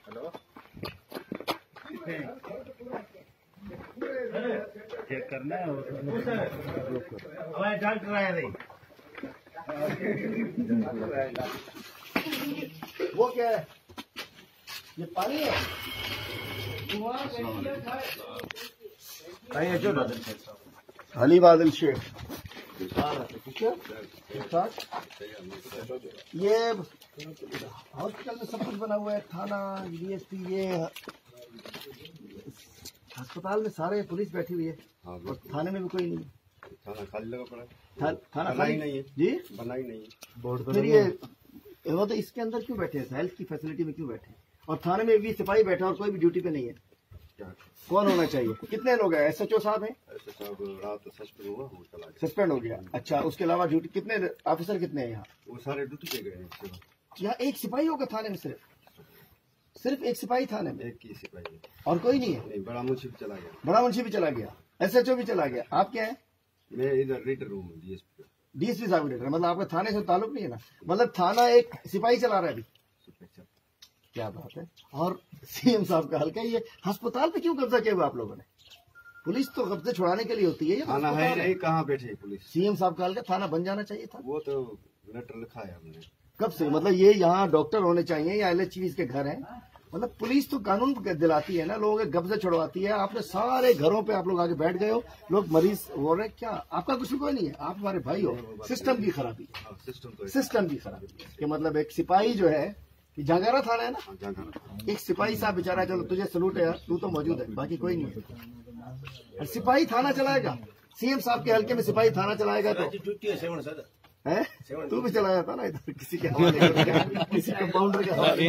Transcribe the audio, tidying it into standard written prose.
Hello check करना है doctor आया नहीं। वो क्या है? ये पानी है। अली बादल शेख ये हॉस्पिटल में सब कुछ बना हुआ है, थाना, डीएसपी, ये अस्पताल में सारे पुलिस बैठी हुई है और थाने में भी कोई नहीं है। थाना खाली लगा पड़ा है। थाना बना ही नहीं है जी, बना ही नहीं है। फिर ये वो तो इसके अंदर क्यों बैठे हैं? हेल्थ की फैसिलिटी में क्यों बैठे हैं? और थाने में भी सिपाही बैठा और कोई भी ड्यूटी पे नहीं है। कौन होना चाहिए? कितने लोग हैं? एसएचओ साहब हैं? एसएचओ रात सस्पेंड हुआ, वो चला गया। सस्पेंड हो गया। अच्छा, उसके अलावा ड्यूटी कितने ऑफिसर कितने हैं यहाँ? वो सारे ड्यूटी पे गए हैं। यहाँ एक सिपाही होगा थाने में? सिर्फ एक सिपाही थाने में? एक ही सिपाही है और कोई नहीं है? नहीं, बड़ा मुंशी भी चला गया। बड़ा मुंशी भी चला गया, एसएचओ भी चला गया। आप क्या है? मैं इधर रीडर हूँ, डीएसपी साहब रीडर। मतलब आपका थाने से ताल्लुक नहीं है ना? मतलब थाना एक सिपाही चला रहा है अभी। क्या बात है। और सीएम साहब का हल्का ये अस्पताल पे क्यों कब्जा किया हुआ आप लोगों ने? पुलिस तो कब्जे छुड़ाने के लिए होती है। थाना है नहीं, कहाँ बैठे पुलिस? सीएम साहब का हल्का थाना बन जाना चाहिए था। वो तो लेटर लिखा है हमने। कब से? मतलब ये यहाँ डॉक्टर होने चाहिए या एलएचवी के घर हैं? मतलब पुलिस तो कानून दिलाती है ना, लोगों के कब्जे छुड़वाती है। आपने सारे घरों पे आप लोग आगे बैठ गए हो, लोग मरीज हो रहे। क्या आपका कुछ कोई नहीं है? आप हमारे भाई हो। सिस्टम की खराबी, सिस्टम की खराबी कि मतलब एक सिपाही जो है, जांगारा थाना है ना, एक सिपाही साहब बेचारा, चलो तुझे सलूट है यार, तू तो मौजूद है, बाकी कोई नहीं है। और सिपाही थाना चलाएगा? सीएम साहब के हल्के में सिपाही थाना चलाएगा तो है? तू भी चलाया था ना इधर किसी के हवाले, किसी कंपाउंडर के हवाले।